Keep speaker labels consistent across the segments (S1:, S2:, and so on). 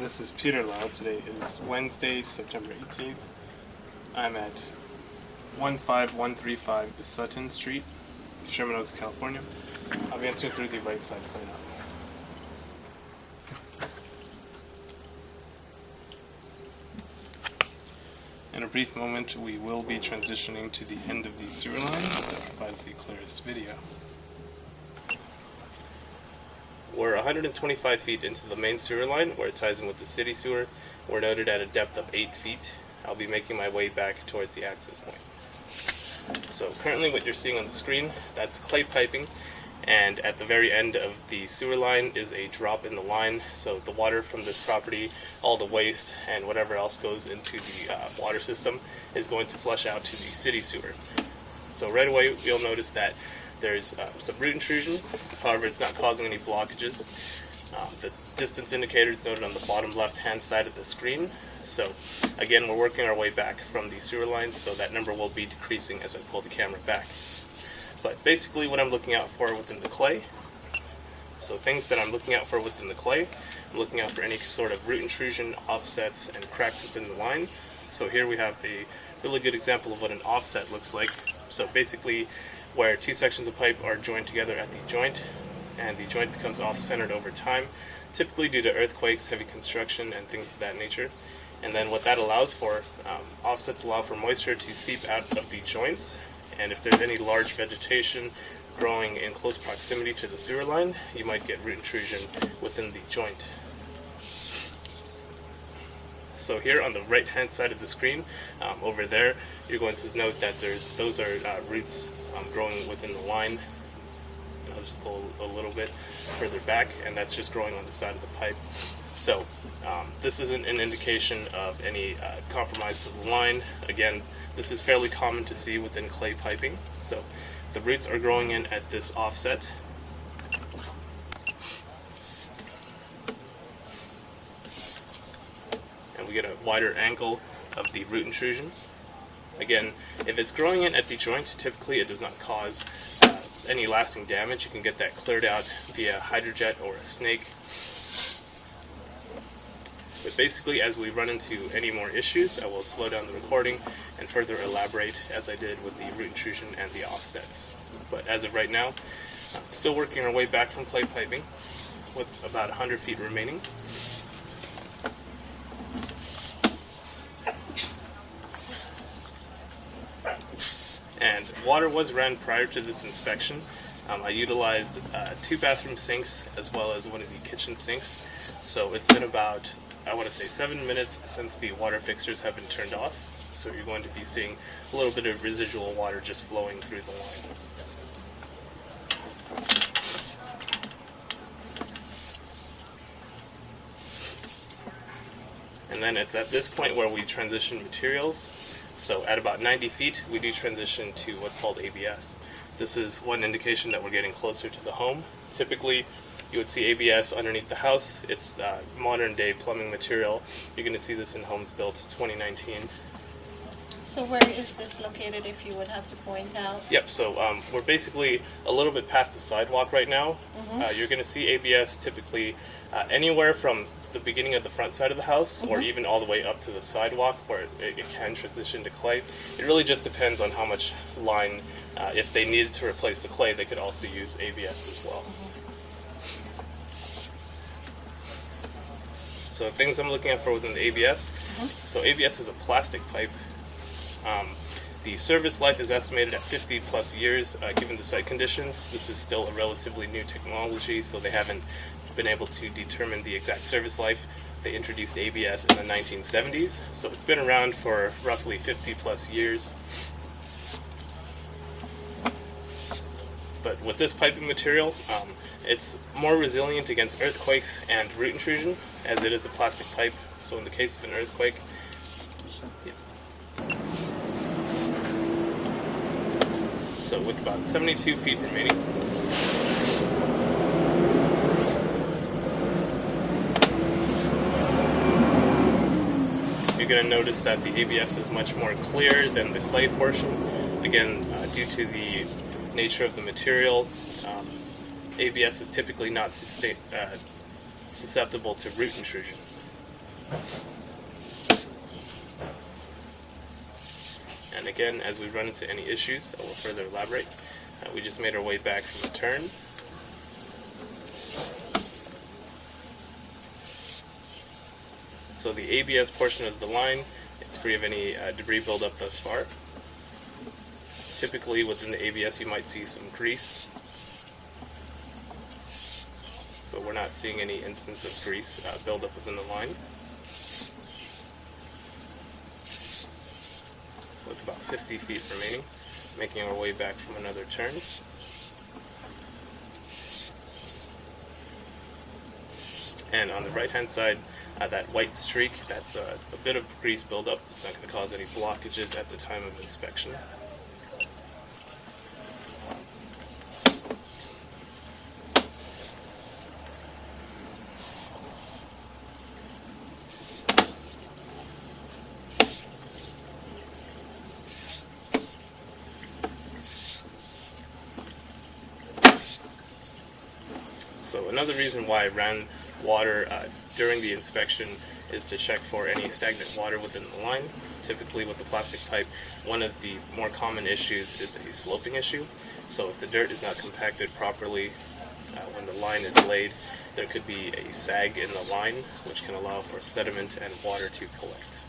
S1: This is Peter Lau. Today is Wednesday, September 18th. I'm at 15135 Sutton Street, Sherman, California. I'll be answering through the right side plane out. In a brief moment, we will be transitioning to the end of the sewer line, as that provides the clearest video. We're 125 feet into the main sewer line, where it ties in with the city sewer. We're noted at a depth of 8 feet. I'll be making my way back towards the access point. So currently what you're seeing on the screen, that's clay piping, and at the very end of the sewer line is a drop in the line, so the water from this property, all the waste and whatever else goes into the water system is going to flush out to the city sewer. So right away you'll notice that there's some root intrusion, however it's not causing any blockages. The distance indicator is noted on the bottom left hand side of the screen. So again, we're working our way back from the sewer lines, so that number will be decreasing as I pull the camera back. But basically what I'm looking out for within the clay, so things that I'm looking out for within the clay, I'm looking out for any sort of root intrusion, offsets, and cracks within the line. So here we have a really good example of what an offset looks like. So basically where two sections of pipe are joined together at the joint, and the joint becomes off-centered over time, typically due to earthquakes, heavy construction, and things of that nature. And then what that allows for, offsets allow for moisture to seep out of the joints, and if there's any large vegetation growing in close proximity to the sewer line, you might get root intrusion within the joint. So here on the right hand side of the screen, over there, you're going to note that those are roots growing within the line. And I'll just pull a little bit further back, and that's just growing on the side of the pipe. So this isn't an indication of any compromise to the line. Again, this is fairly common to see within clay piping. So the roots are growing in at this offset. And we get a wider angle of the root intrusion. Again, if it's growing in at the joint, typically it does not cause any lasting damage. You can get that cleared out via hydrojet or a snake. But basically, as we run into any more issues, I will slow down the recording and further elaborate as I did with the root intrusion and the offsets. But as of right now, still working our way back from clay piping with about 100 feet remaining. And water was ran prior to this inspection. I utilized 2 bathroom sinks as well as one of the kitchen sinks. So it's been about, I want to say, 7 minutes since the water fixtures have been turned off. So you're going to be seeing a little bit of residual water just flowing through the line. And then it's at this point where we transition materials. So at about 90 feet, we do transition to what's called ABS. This is one indication that we're getting closer to the home. Typically, you would see ABS underneath the house. It's modern day plumbing material. You're going to see this in homes built 2019.
S2: So where is this located, if you would have to point out?
S1: Yep, so we're basically a little bit past the sidewalk right now. You're going to see ABS typically anywhere from the beginning of the front side of the house or even all the way up to the sidewalk where it can transition to clay. It really just depends on how much line. If they needed to replace the clay, they could also use ABS as well. So things I'm looking at for within the ABS. So ABS is a plastic pipe. The service life is estimated at 50 plus years given the site conditions. This is still a relatively new technology, so they haven't been able to determine the exact service life. They introduced ABS in the 1970s, so it's been around for roughly 50 plus years. But with this piping material, it's more resilient against earthquakes and root intrusion as it is a plastic pipe. So in the case of an earthquake, so with about 72 feet remaining, you're going to notice that the ABS is much more clear than the clay portion. Again, due to the nature of the material, ABS is typically not susceptible to root intrusion. And again, as we run into any issues, I will further elaborate. We just made our way back from the turn. So the ABS portion of the line is free of any debris buildup thus far. Typically within the ABS you might see some grease, but we're not seeing any instance of grease buildup within the line. With about 50 feet remaining, making our way back from another turn. And on the right hand side, that white streak, that's a bit of grease buildup. It's not going to cause any blockages at the time of inspection. So another reason why I ran water during the inspection is to check for any stagnant water within the line. Typically with the plastic pipe, one of the more common issues is a sloping issue. So if the dirt is not compacted properly when the line is laid, there could be a sag in the line, which can allow for sediment and water to collect.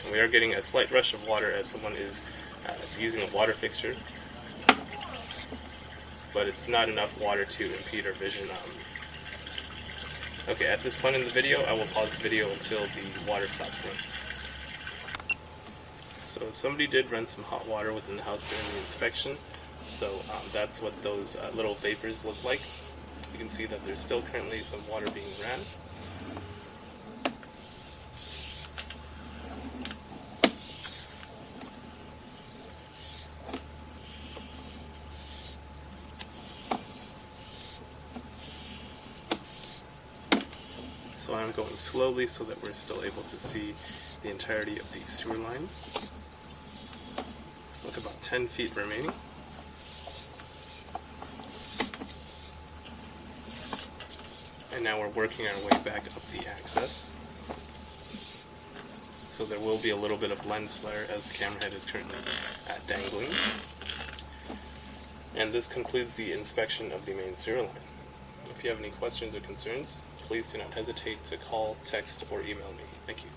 S1: And we are getting a slight rush of water as someone is using a water fixture, but it's not enough water to impede our vision. Okay, at this point in the video, I will pause the video until the water stops running. So somebody did run some hot water within the house during the inspection, so that's what those little vapors look like. You can see that there's still currently some water being ran. So I'm going slowly so that we're still able to see the entirety of the sewer line. With about 10 feet remaining. And now we're working our way back up the access. So there will be a little bit of lens flare as the camera head is currently dangling. And this concludes the inspection of the main sewer line. If you have any questions or concerns, please do not hesitate to call, text, or email me. Thank you.